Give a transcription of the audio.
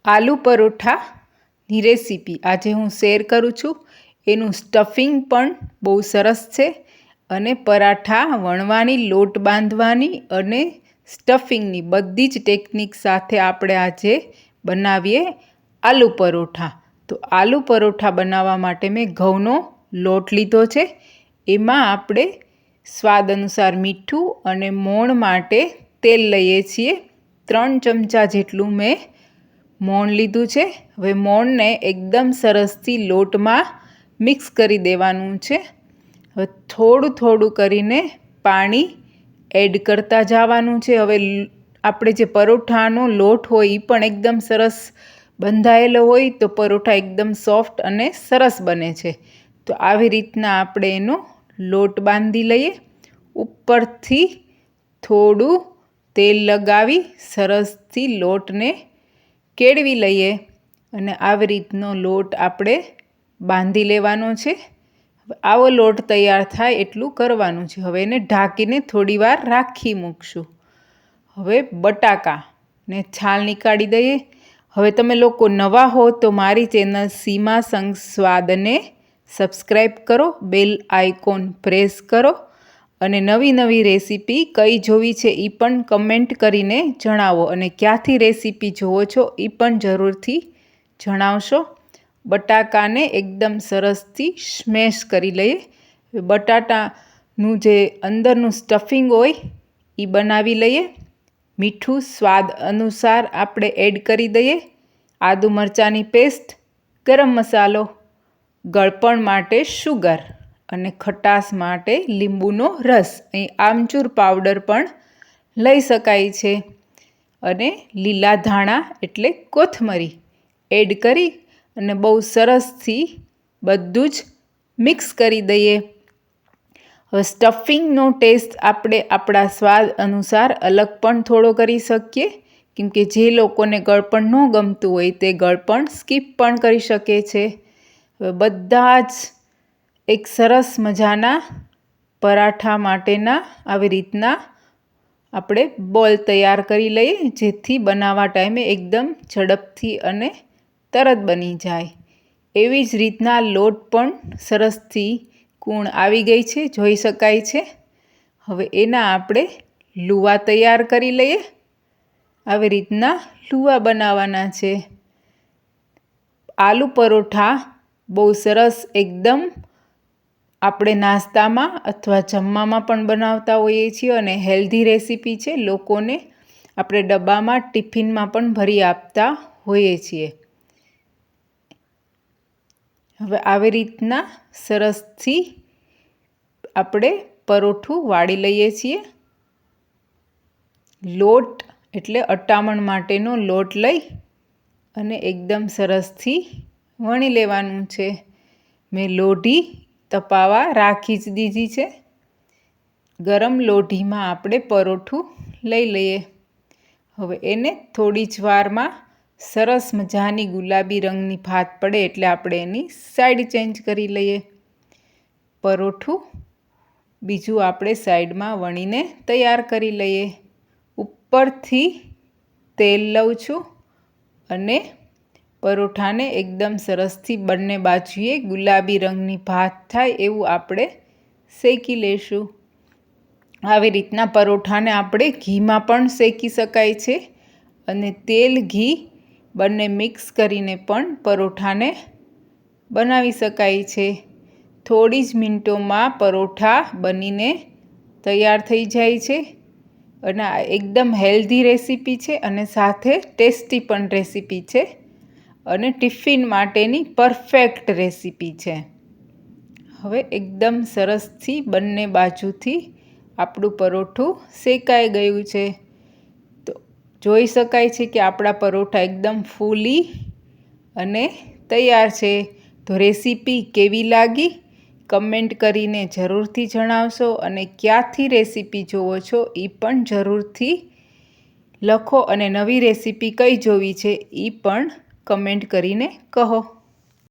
આલુ પરોઠાની recipe આજે હું share કરું છું. એનું સ્ટફિંગ પણ બહુ સરસ છે અને પરાઠા વણવાની, લોટ બાંધવાની અને સ્ટફિંગની બધી જ ટેકનિક સાથે આપણે આજે બનાવીએ આલુ પરોઠા. તો આલુ પરોઠા બનાવવા માટે મેં ઘઉંનો લોટ લીધો છે. એમાં આપણે સ્વાદ અનુસાર મીઠું અને મોણ માટે તેલ લઈએ છીએ. 3 ચમચા જેટલું મેં મોણ લીધું છે. હવે મોણને એકદમ સરસથી લોટમાં મિક્સ કરી દેવાનું છે. હવે થોડું થોડું કરીને પાણી એડ કરતા જવાનું છે. હવે આપણે જે પરોઠાનો લોટ હોય એ પણ એકદમ સરસ બંધાયેલો હોય તો પરોઠા એકદમ સોફ્ટ અને સરસ બને છે. તો આવી રીતના આપણે એનો લોટ બાંધી લઈએ. ઉપરથી થોડું તેલ લગાવી સરસથી લોટને કેળવી લઈએ અને આવી રીતનો લોટ આપણે બાંધી લેવાનો છે. આવો લોટ તૈયાર થાય એટલું કરવાનું છે. હવે એને ઢાંકીને થોડીવાર રાખી મૂકશું. હવે બટાકાને છાલ નીકાળી દઈએ. હવે તમે લોકો નવા હો તો મારી ચેનલ સીમા સંગ સ્વાદને સબસ્ક્રાઈબ કરો, બેલ આઇકોન પ્રેસ કરો અને નવી નવી રેસીપી કઈ જોવી છે એ પણ કમેન્ટ કરીને જણાવો અને ક્યાંથી રેસીપી જોવો છો એ પણ જરૂરથી જણાવશો. બટાકાને એકદમ સરસથી સ્મેશ કરી લઈએ. બટાટાનું જે અંદરનું સ્ટફિંગ હોય એ બનાવી લઈએ. મીઠું સ્વાદ અનુસાર આપણે એડ કરી દઈએ. આદુ મરચાંની પેસ્ટ, ગરમ મસાલો, ગળપણ માટે શુગર અને ખટાશ માટે લીંબુનો રસ. અહીં આમચૂર પાવડર પણ લઈ શકાય છે અને લીલા ધાણા એટલે કોથમરી એડ કરી અને બહુ સરસથી બધું જ મિક્સ કરી દઈએ. હવે સ્ટફિંગનો ટેસ્ટ આપણે આપણા સ્વાદ અનુસાર અલગ પણ થોડો કરી શકીએ, કેમકે જે લોકોને ગળપણ ન ગમતું હોય તે ગળપણ સ્કીપ પણ કરી શકે છે. હવે બધા જ એક સરસ મજાના પરાઠા માટેના આવી રીતના આપણે બોલ તૈયાર કરી લઈએ, જેથી બનાવવા ટાઈમે એકદમ ઝડપથી અને તરત બની જાય. એવી જ રીતના લોટ પણ સરસથી કૂણ આવી ગઈ છે, જોઈ શકાય છે. હવે એના આપણે લુવા તૈયાર કરી લઈએ. આવી રીતના લુવા બનાવવાના છે. આલુ પરોઠા બહુ સરસ એકદમ આપણે નાસ્તામાં અથવા જમવામાં પણ બનાવતા હોઈએ છીએ અને હેલ્ધી રેસીપી છે. લોકોને આપણે ડબ્બામાં, ટિફિનમાં પણ ભરી આપતા હોઈએ છીએ. હવે આવી રીતના સરસથી આપણે પરોઠું વાળી લઈએ છીએ. લોટ એટલે અટામણ માટેનો લોટ લઈ અને એકદમ સરસથી વણી લેવાનું છે. મેં લોઢી તપાવા રાખી જ દીધી છે. ગરમ લોઢીમાં આપણે પરોઠું લઈ લઈએ. હવે એને થોડી જ વારમાં સરસ મજાની ગુલાબી રંગની ભાત પડે એટલે આપણે એની સાઈડ ચેન્જ કરી લઈએ. પરોઠું બીજું આપણે સાઈડમાં વણીને તૈયાર કરી લઈએ. ઉપરથી તેલ લઉં છું અને પરોઠાને એકદમ સરસથી બંને બાજુએ ગુલાબી રંગની ભાત થાય એવું આપણે શેકી લેશું. આવી રીતના પરોઠાને આપણે ઘીમાં પણ શેકી શકાય છે અને તેલ, ઘી બંને મિક્સ કરીને પણ પરોઠાને બનાવી શકાય છે. થોડી જ મિનિટોમાં પરોઠા બનીને તૈયાર થઈ જાય છે અને આ એકદમ હેલ્ધી રેસીપી છે અને સાથે ટેસ્ટી પણ રેસીપી છે અને ટિફિન માટેની પરફેક્ટ રેસીપી છે. હવે એકદમ સરસથી બંને બાજુથી આપણું પરોઠું શેકાઈ ગયું છે. તો જોઈ શકાય છે કે આપણા પરોઠા એકદમ ફૂલી અને તૈયાર છે. તો રેસીપી કેવી લાગી કમેન્ટ કરીને જરૂરથી જણાવશો અને ક્યાંથી રેસીપી જોવો છો એ પણ જરૂરથી લખો અને નવી રેસીપી કઈ જોવી છે એ પણ કમેન્ટ કરીને કહો.